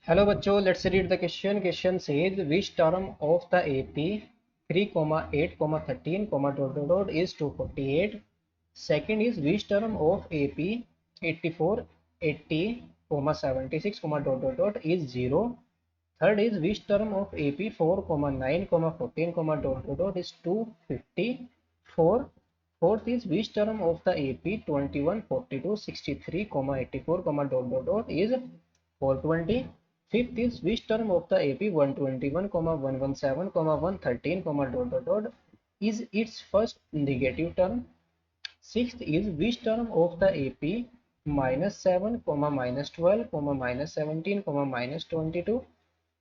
Hello बच्चों, let's read the question. Question says which term of the AP 3,8,13, dot dot dot is 248. Second is which term of AP 84, 80, 76, dot dot dot is 0. Third is which term of AP 4,9, 14, dot dot dot is 254. Fourth is which term of the AP 21, 42, 63, 84, dot dot dot is 420. Fifth is which term of the AP 121, 117, 113, dot dot dot is its first negative term. Sixth is which term of the AP -7, -12, -17, -22,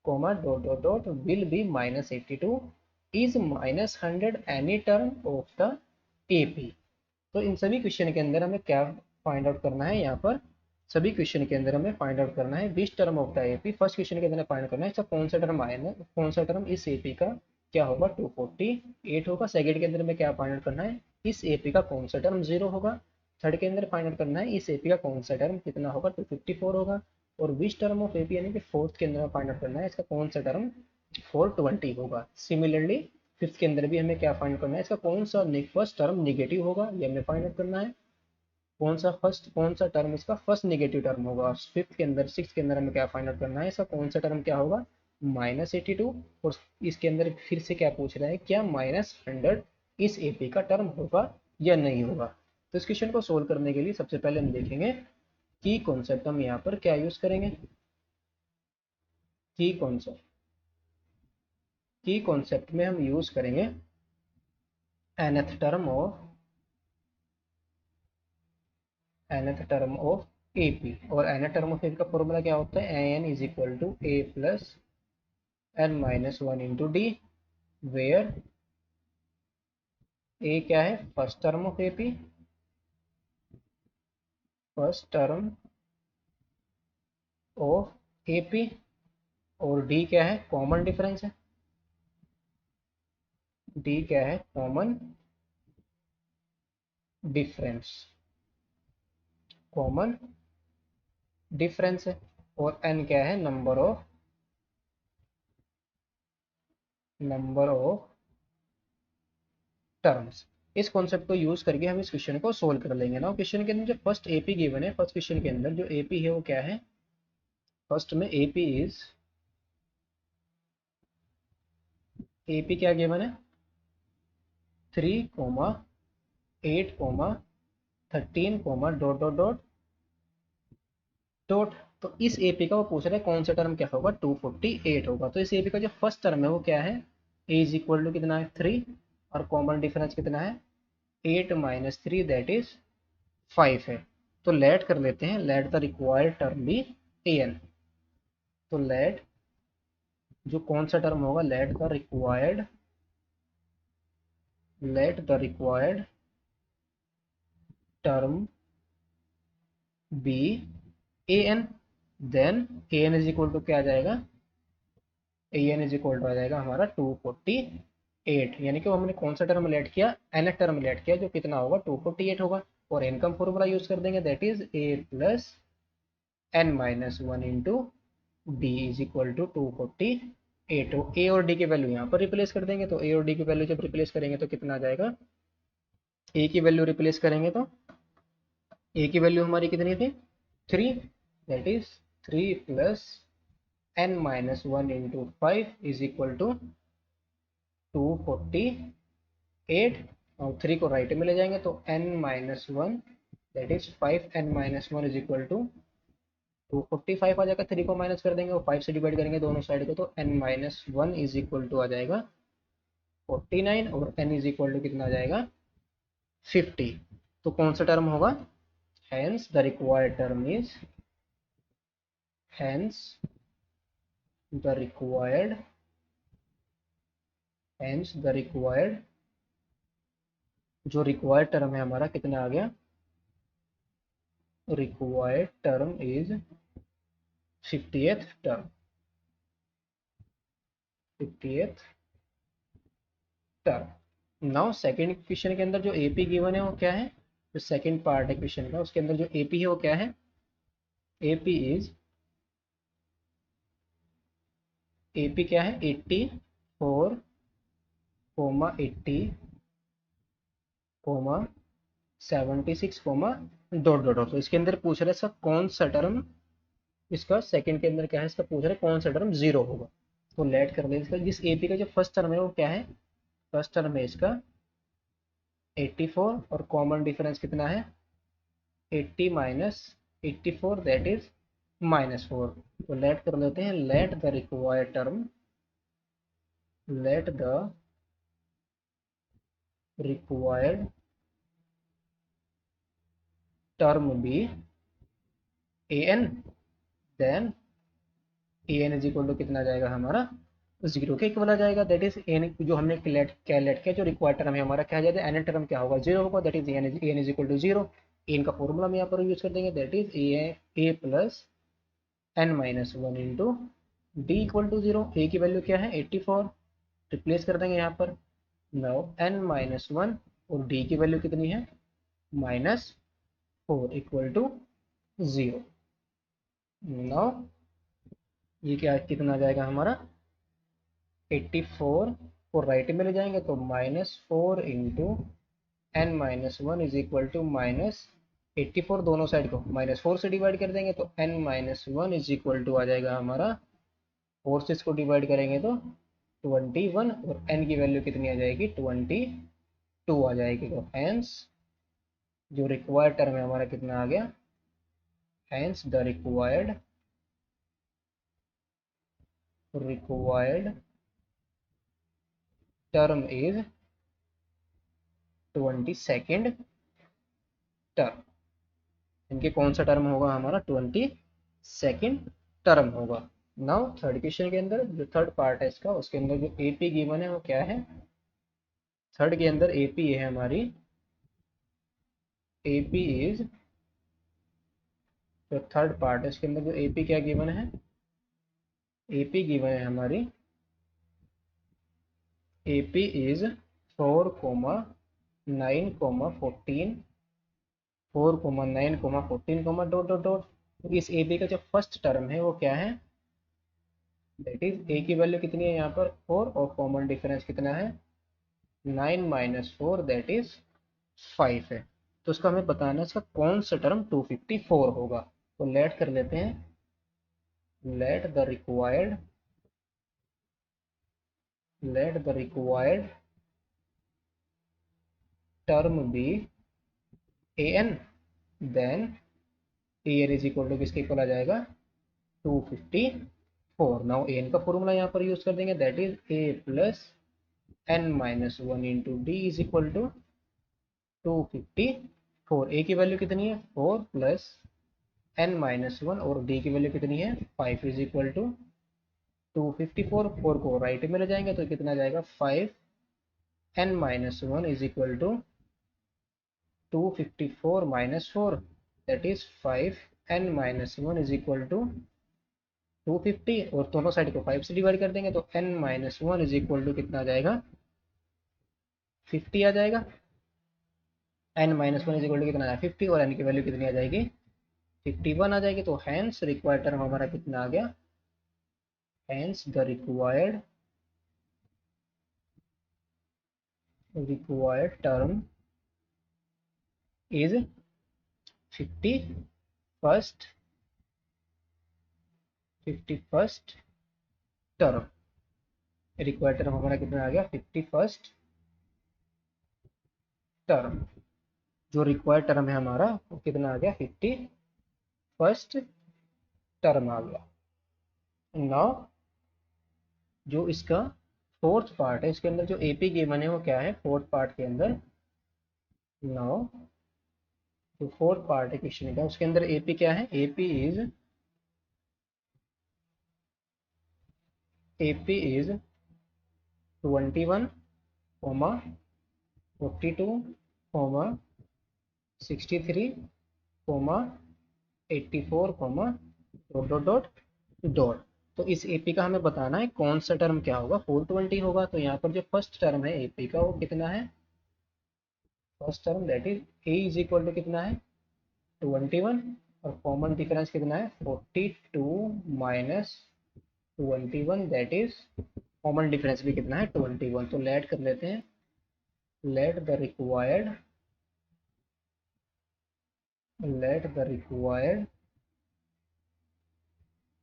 dot dot dot will be -82. Is -100 any term of the AP? तो इन सभी question के अंदर हमें क्या find out करना है. यहाँ पर सभी क्वेश्चन के अंदर हमें फाइंड आउट करना है which term of the AP. First question के अंदर फाइंड करना है इसका कौन सा टर्म आया है, कौन सा टर्म इस एपी का क्या होगा 248 होगा. सेकंड के अंदर में क्या फाइंड आउट करना है इस एपी का कौन सा टर्म 0 होगा. थर्ड के अंदर फाइंड आउट करना है इस एपी का कौन सा टर्म कितना होगा 254 होगा. और विच टर्म ऑफ एपी यानी कि फोर्थ के अंदर फाइंड आउट करना है इसका कौन सा टर्म 420 होगा. सिमिलरली फिफ्थ के अंदर भी हमें क्या फाइंड करना है इसका कौन सा फर्स्ट टर्म निगेटिव होगा, ये हमें फाइंड आउट करना है. कौन सा टर्म इसका फर्स्ट नेगेटिव टर्म होगा. और फिफ्थ के अंदर सिक्स के अंदर हमें क्या फाइंड आउट करना है इसका कौन सा टर्म क्या होगा -82. और इसके अंदर फिर से क्या पूछ रहा है क्या -100 इस एपी का टर्म होगा या नहीं होगा. तो इस क्वेश्चन को सोल्व करने के लिए सबसे पहले हम देखेंगे की कॉन्सेप्ट. हम यहाँ पर क्या यूज करेंगे की कॉन्सेप्ट में हम यूज करेंगे nth टर्म ऑफ एपी. और nth टर्म ऑफ एपी का फॉर्मूला क्या होता है an is equal to a plus n minus one into d, where a क्या है first term of AP, first term of AP. और d क्या है कॉमन डिफरेंस है, d क्या है कॉमन डिफरेंस, कॉमन डिफरेंस है. और n क्या है नंबर ऑफ टर्म्स. इस कॉन्सेप्ट को यूज करके हम इस क्वेश्चन को सोल्व कर लेंगे ना. क्वेश्चन के अंदर जो फर्स्ट एपी गिवन है, फर्स्ट क्वेश्चन के अंदर जो एपी है वो क्या है, फर्स्ट में एपी क्या गिवन है 3,8, 13, डॉट डॉट डॉट डॉट. तो इस एपी का वो पूछ रहा है कौन सा टर्म क्या होगा 248 होगा. तो इस एपी का जो फर्स्ट टर्म है वो क्या है ए इज इक्वल टू कितना है 3 और कॉमन डिफरेंस कितना है 8 माइनस 3 दैट इज 5 है. तो लेट कर लेते हैं, let the required term be n. तो लेट जो कौन सा टर्म होगा let the required term be a n. Then a n is equal to क्या आ जाएगा a n is equal to आ जाएगा हमारा 248. यानी कि हमने कौन सा टर्म लेट किया एन टर्म लेट किया जो कितना होगा 248 होगा. और एन का फॉर्मूला यूज कर देंगे that is A plus N minus one into D is equal to 248. A और डी की वैल्यू यहाँ पर रिप्लेस कर देंगे. तो ए और डी की वैल्यू जब रिप्लेस करेंगे तो कितना आ जाएगा, ए की वैल्यू रिप्लेस करेंगे तो ए की वैल्यू हमारी कितनी थी 3, that is 3 plus n minus one into 5 is equal to 248. और 3 को राइट में ले जाएंगे तो n minus one that is 5, n minus one is equal to 245 आ जाएगा. 3 को माइनस कर देंगे और 5 से डिवाइड करेंगे दोनों साइड को तो n minus one is equal to आ जाएगा 49 और n इज इक्वल टू कितना आ जाएगा 50. तो कौन सा टर्म होगा hence the required term is hence the required जो रिक्वायर्ड टर्म है हमारा कितना आ गया, required term is 50th term, 50th term. Now second question के अंदर जो एपी गिवन है वो क्या है, जो सेकंड पार्ट है क्वेश्चन का उसके अंदर जो एपी है वो क्या है एपी इज AP क्या है 84 comma 80 comma 76 comma dot dot dot. तो इसके अंदर पूछ रहा है इसका कौन सा टर्म, इसका सेकंड के अंदर क्या है, इसका पूछ रहा है कौन सा टर्म जीरो होगा। तो लेट कर लेते हैं, जिस AP का जो फर्स्ट टर्म है वो क्या है, फर्स्ट टर्म है इसका 84 और कॉमन डिफरेंस कितना है 80 माइनस 84 दैट इज -4। तो लेट कर लेते हैं, let the required term, let the required term be an, then an is equal to कितना आ जाएगा हमारा जीरो के इक्वल आ जाएगा। दैट इज एन जो हमने लेट किया, जो रिक्वायर्ड टर्म है हमारा क्या आ जाएगा, एन टर्म क्या होगा जीरो होगा। That is N is equal to zero. N का फॉर्मूला हम यहाँ पर यूज कर देंगे, that is A plus N minus one into D equal to zero. A की वैल्यू क्या है 84, रिप्लेस कर देंगे यहाँ पर। नाउ एन माइनस वन और डी की वैल्यू कितनी है -4 इक्वल टू जीरो। नाउ ये क्या कितना आ जाएगा हमारा 84 को राइट में ले जाएंगे तो -4 into n minus one is equal to -84, दोनों साइड को -4 से डिवाइड कर देंगे तो N minus one is equal to आ जाएगा हमारा, 4 से इसको डिवाइड करेंगे तो 21 और एन की वैल्यू कितनी आ जाएगी 22 आ जाएगी। तो हैंस जो रिक्वायर्ड टर्म है हमारा कितना आ गया, hence the required term is 22nd term. इनके कौन सा टर्म होगा हमारा 22nd टर्म होगा। नाउ थर्ड क्वेश्चन के अंदर जो थर्ड पार्ट है इसका, उसके अंदर जो AP गिवन है वो क्या है, थर्ड के अंदर AP है हमारी, AP इज जो थर्ड पार्ट है इसके अंदर जो AP क्या गिवन है, AP गिवन है हमारी AP is 4 comma 9 comma 14, 4 comma 9 comma 14 comma dot dot dot. इस AP का जो फर्स्ट टर्म है वो क्या है, दैट इज A की वैल्यू कितनी है यहाँ पर 4 और कॉमन डिफरेंस कितना है 9 माइनस 4 दैट इज 5 है। तो उसका हमें बताना है इसका कौन सा टर्म 254 होगा। तो लेट कर लेते हैं, let the required term be an, then an is equal to किसके इक्वल आ जाएगा 254। नाउ an का फॉर्मूला यहाँ पर यूज कर देंगे, that is a plus N minus one into D is equal to 254। a की वैल्यू कितनी है 4 प्लस एन माइनस वन और डी की वैल्यू कितनी है 5 इज इक्वल टू 254। 4 को राइट में ले जाएंगे तो कितना जाएगा 5 n minus one is equal to 254 minus 4 that is 5 n minus one is equal to 250 और दोनों साइड को 5 से डिवाइड कर देंगे तो N minus one is equal to कितना आ जाएगा 50 आ जाएगा। N minus one is equal to कितना आ जाएगा 50 और एन की वैल्यू कितनी आ जाएगी 51 आ जाएगी। तो हैंस रिक्वायर्ड टर्म हमारा कितना आ गया, hence the required term is 51st term. Required term हमारा कितना आ गया 51st टर्म। जो रिक्वायर्ड टर्म है हमारा वो कितना आ गया 51st टर्म आ गया। नाउ जो इसका फोर्थ पार्ट है इसके अंदर जो AP गिवन है वो क्या है, फोर्थ पार्ट के अंदर, नाउ जो फोर्थ पार्ट है क्वेश्चन का उसके अंदर AP क्या है, AP is 21 comma 42 comma 63 comma 84 comma dot dot dot dot. तो इस AP का हमें बताना है कौन सा टर्म क्या होगा 420 होगा। तो यहाँ पर जो फर्स्ट टर्म है AP का वो कितना है, first term that is A is equal to कितना है 21 और कॉमन डिफरेंस कितना है 42 minus 21, that is common difference भी कितना है 21, तो लेट कर लेते हैं, let the required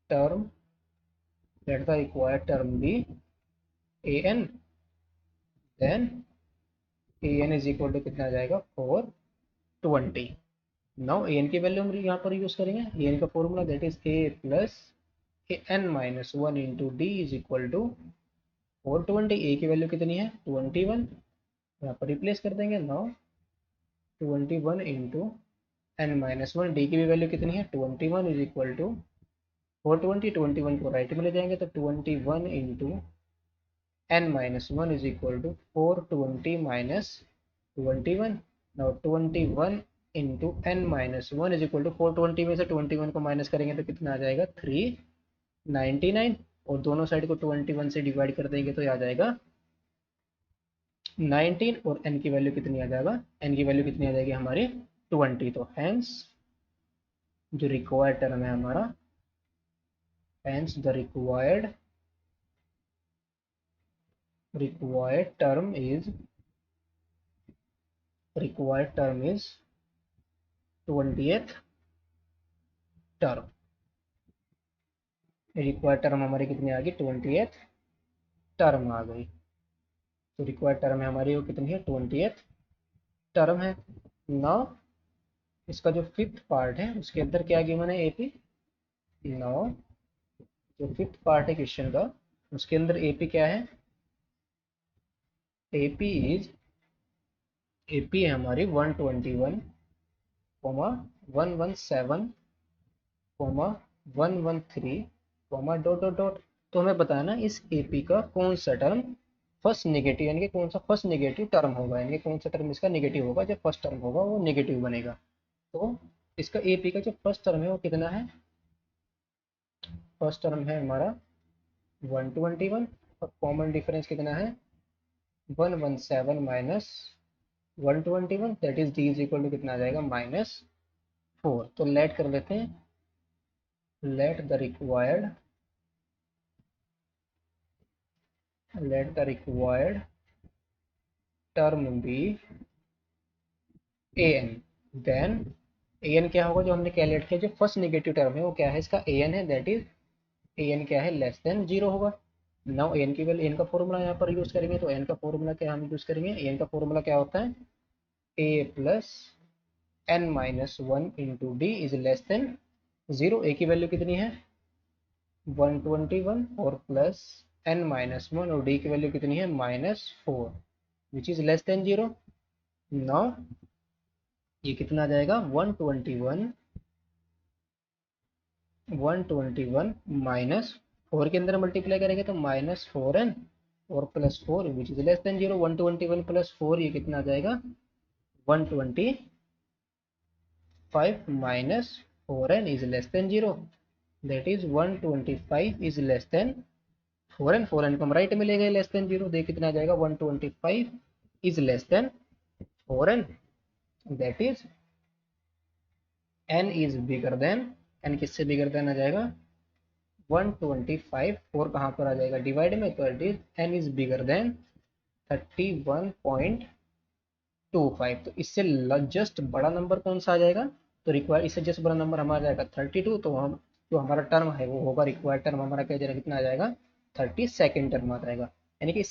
term let the required term be an, then an is equal to कितना आ जाएगा 420। नाउ an की वैल्यू हम यहाँ पर यूज करेंगे, an का फॉर्मूला that is a plus an minus 1 into D is equal to 420। a की वैल्यू कितनी है 21, यहाँ पर रिप्लेस कर देंगे। Now 21 into n minus 1, d की भी वैल्यू कितनी है 21 इज इक्वल टू 420, 21 को राइट में ले जाएंगे तो 21 into n minus 1 is equal to 420 minus 21। now 21 into n minus 1 is equal to 420 में से 21 को माइनस करेंगे तो कितना आ जाएगा 399, और दोनों साइड को 21 से डिवाइड कर देंगे तो आ जाएगा 19, और n की वैल्यू कितनी आ जाएगा, n की वैल्यू कितनी आ जाएगी हमारी 20। तो हैंस जो रिक्वायर्ड टर्म है हमारा, hence the required term is 20th term. Required term हमारी कितनी आ गई 20th टर्म आ गई। तो रिक्वायर्ड टर्म है हमारी वो कितनी है 20th टर्म है। नाउ इसका जो फिफ्थ पार्ट है उसके अंदर क्या गिवन है एपी। नाउ जो फिफ्थ पार्ट है क्वेश्चन का उसके अंदर एपी क्या है, एपी है हमारी 121, 117, 113, डॉट डॉट डॉट। तो हमें बताना इस एपी का कौन सा टर्म फर्स्ट नेगेटिव, यानी कि कौन सा फर्स्ट नेगेटिव टर्म होगा, यानी कि कौन सा टर्म इसका नेगेटिव होगा, जब फर्स्ट टर्म होगा वो नेगेटिव बनेगा। तो इसका एपी का जो फर्स्ट टर्म है वो कितना है, फर्स्ट टर्म है हमारा 121, और कॉमन डिफरेंस कितना है 117 minus 121, that is d is equal to कितना आ जाएगा -4। तो लेट कर लेते हैं, let the required term be an, then an क्या होगा, जो हमने कैलकुलेट किया जो फर्स्ट नेगेटिव टर्म है वो क्या है इसका an है, दैट इज an क्या है लेस देन 0 होगा। नाउ an की वैल्यू, n का फॉर्मूला यहाँ पर यूज करेंगे, तो n का फॉर्मूला क्या हम यूज करेंगे, n का फॉर्मूला क्या होता है a plus n minus 1 into D is less than 0। a की वैल्यू कितनी है 121, और प्लस n माइनस 1, और d की वैल्यू कितनी है -4 which is less than 0। Now ये कितना आ जाएगा 121 माइनस 4 के अंदर मल्टीप्लाई करेंगे तो -4n, और +4 which is less than 0। 121 plus 4 ये कितना आ जाएगा 125 minus 4n is less than 0, that is 125 is less than 4n। 4n को हम राइट में ले गए लेस देन 0, देख कितना आ जाएगा 125 is less than 4n, that is n is bigger than, n किससे बिगर देन आ जाएगा 125, 4 कहाँ पर आ जाएगा डिवाइड में, तो it is n is bigger than 31.25। तो इससे जस्ट बड़ा नंबर कौन सा आ जाएगा, तो रिक्वायर इससे जस्ट बड़ा नंबर हमारा जाएगा 32। तो हम जो हमारा टर्म है वो होगा रिक्वायर्ड टर्म हमारा क्या जाएगा, कितना आ जाएगा 32nd टर्म आ जाएगा। यानी कि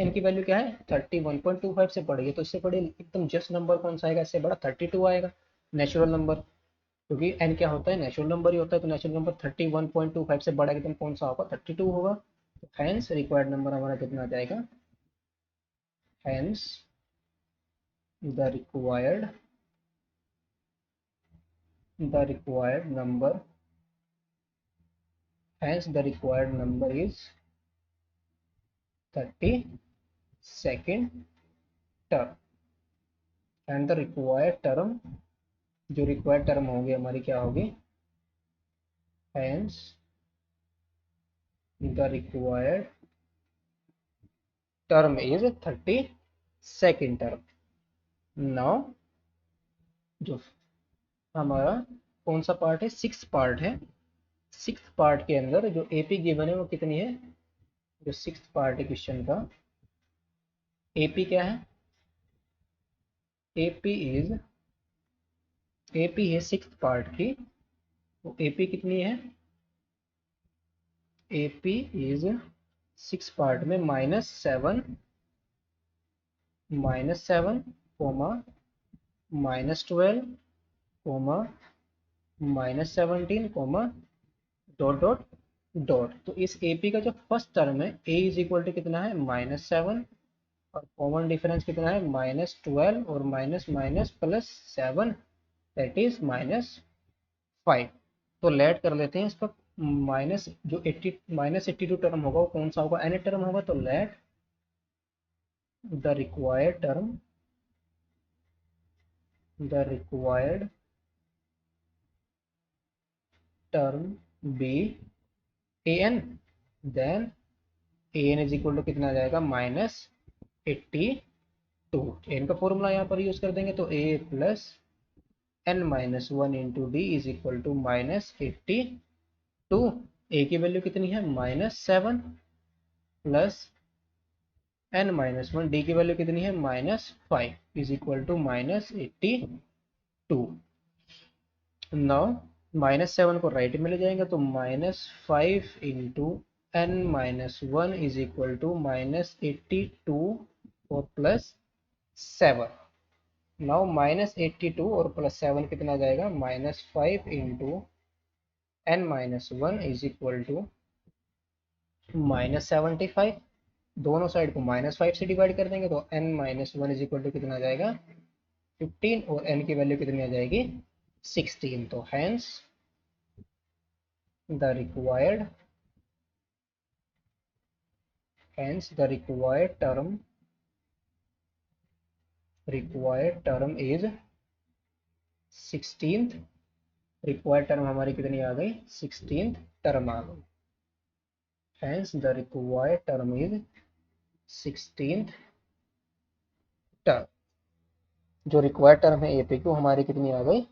n की वैल्यू क्या है 31.25 से बड़ी है, तो इससे बड़े एकदम जस्ट नंबर कौन सा आएगा, इससे बड़ा 32 आएगा नेचुरल नंबर, क्योंकि n क्या होता है नेचुरल नंबर ही होता है। तो नेचुरल नंबर 31.25 से बड़ा एकदम कौन सा होगा 32 होगा। तो हैंस रिक्वायर्ड नंबर हमारा कितना आ जाएगा, hence the required number hence the required number is 32nd term, and the required term, जो रिक्वायर्ड टर्म होगी हमारी क्या होगी, hence the required term is 32nd term. Now जो हमारा कौन सा पार्ट है, सिक्स पार्ट है, सिक्स्थ पार्ट के अंदर जो एपी गिवन है वो कितनी है, जो सिक्स्थ पार्ट है क्वेश्चन का, एपी क्या है, एपी इज, एपी है सिक्स्थ पार्ट की, तो एपी कितनी है, एपी इज सिक्स पार्ट में -7 comma -12 comma -17 comma dot dot dot. तो इस एपी का जो फर्स्ट टर्म है ए इज इक्वल टू कितना है -7, और कॉमन डिफरेंस कितना है -12, और minus minus plus 7 that is -5। तो लेट कर लेते हैं इसका, माइनस जो 82 टर्म होगा वो कौन सा होगा, एन टर्म होगा, तो let the required term be a n, then a n is equal to कितना आ जाएगा -82। एन का फॉर्मूला यहाँ पर यूज कर देंगे, तो A plus n-1 into D is equal to -82। A की वैल्यू कितनी है -7 प्लस n-1, डी की वैल्यू कितनी है -5 इज इक्वल टू -82। नाउ -7 को राइट में ले जाएंगे तो -5 into n-1 is equal to -82 और प्लस 7। नाउ -82 और प्लस 7 कितना आ जाएगा, -5 into n-1 is equal to -75। दोनों साइड को -5 से डिवाइड कर देंगे तो n-1 इज इक्वल टू कितना आ जाएगा 15, और n की वैल्यू कितनी आ जाएगी 16। तो hence the required term is 16th, required term हमारी कितनी आ गई 16th टर्म आ गई। Hence the required term is 16th term। जो रिक्वायर्ड टर्म है एपी की हमारी कितनी आ गई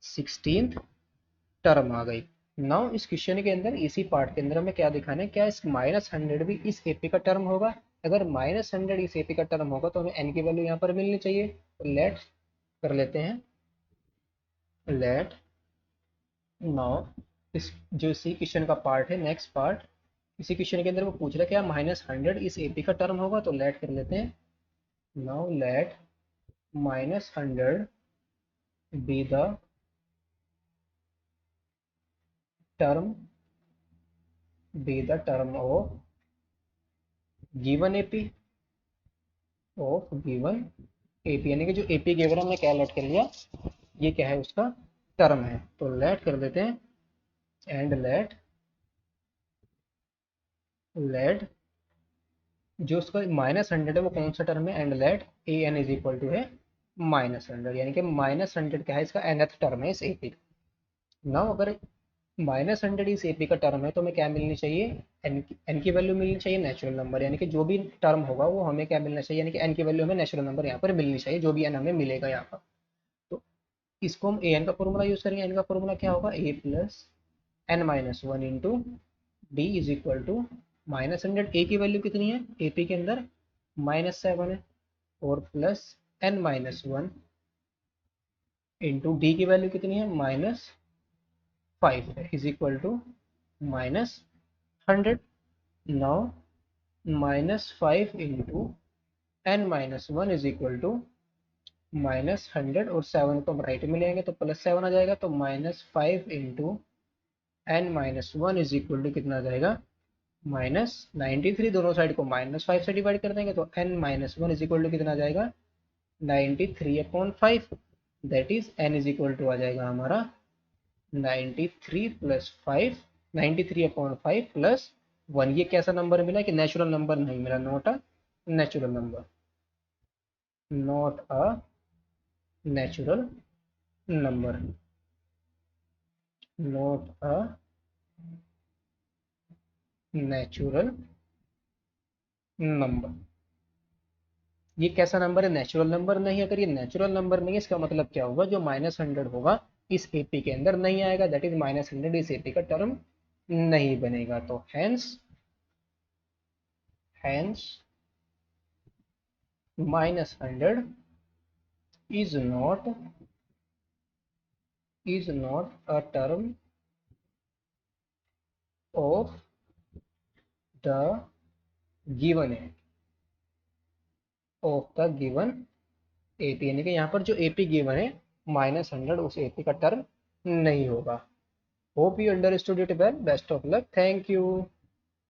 16th टर्म आ गई। नाउ इस क्वेश्चन के अंदर इसी पार्ट के अंदर हमें क्या दिखाना है, क्या इस -100 भी इस एपी का टर्म होगा। अगर -100 इस एपी का टर्म होगा तो हमें एन की वैल्यू यहाँ पर मिलनी चाहिए। तो लेट कर लेते हैं, लेट नाउ इस जो इसी क्वेश्चन का पार्ट है, नेक्स्ट पार्ट, इसी क्वेश्चन के अंदर वो पूछ रहा है क्या -100 इस एपी का टर्म होगा। तो लेट कर लेते हैं, now let -100 be the term of given AP यानी कि जो एपी गिवन हमने क्या लेट कर लिया, ये क्या है उसका टर्म है। तो लेट कर देते हैं, एंड लेट जो उसका -100 है वो कौन सा टर्म है, and let a n is equal to है -100, यानी कि -100 क्या है इसका nth टर्म है इस एपी। नाउ अगर -100 इस एपी का टर्म है तो हमें क्या मिलनी चाहिए, एन की वैल्यू मिलनी चाहिए नेचुरल नंबर, यानी कि जो भी टर्म होगा वो हमें क्या मिलना चाहिए, यानी कि एन की वैल्यू हमें नेचुरल नंबर यहाँ पर मिलनी चाहिए, जो भी एन हमें मिलेगा यहाँ पर। तो इसको हम ए एन का फॉर्मूला यूज करेंगे। एन का फॉर्मूला क्या होगा, A plus n-1 into D is equal to -100। A की वैल्यू कितनी है एपी के अंदर -7 है, और प्लस n-1 इंटू डी की वैल्यू कितनी है -5 है, is equal to -100। Now -5 into n-1 is equal to -100, और 7 को हम राइट में लेंगे तो +7 आ जाएगा। तो -5 into n-1 is equal to कितना आ जाएगा -93। दोनों साइड को -5 से डिवाइड कर देंगे तो n-1 इज इक्वल टू कितना आ जाएगा 93/5, that is n is equal to आ जाएगा हमारा 93 + 5, 93/5 + 1। ये कैसा नंबर मिला कि नेचुरल नंबर नहीं मिला, not a natural number, not a natural number, not a natural number. ये कैसा नंबर है, नेचुरल नंबर नहीं। अगर ये नेचुरल नंबर नहीं है इसका मतलब क्या होगा, जो -100 होगा इस एपी के अंदर नहीं आएगा, दैट इज -100 इस एपी का टर्म नहीं बनेगा। तो hence hence -100 is not a term of the given AP, यानी कि यहाँ पर जो AP गिवन है -100 उस AP का टर्म नहीं होगा। Hope you understood it well. Best of luck. Thank you.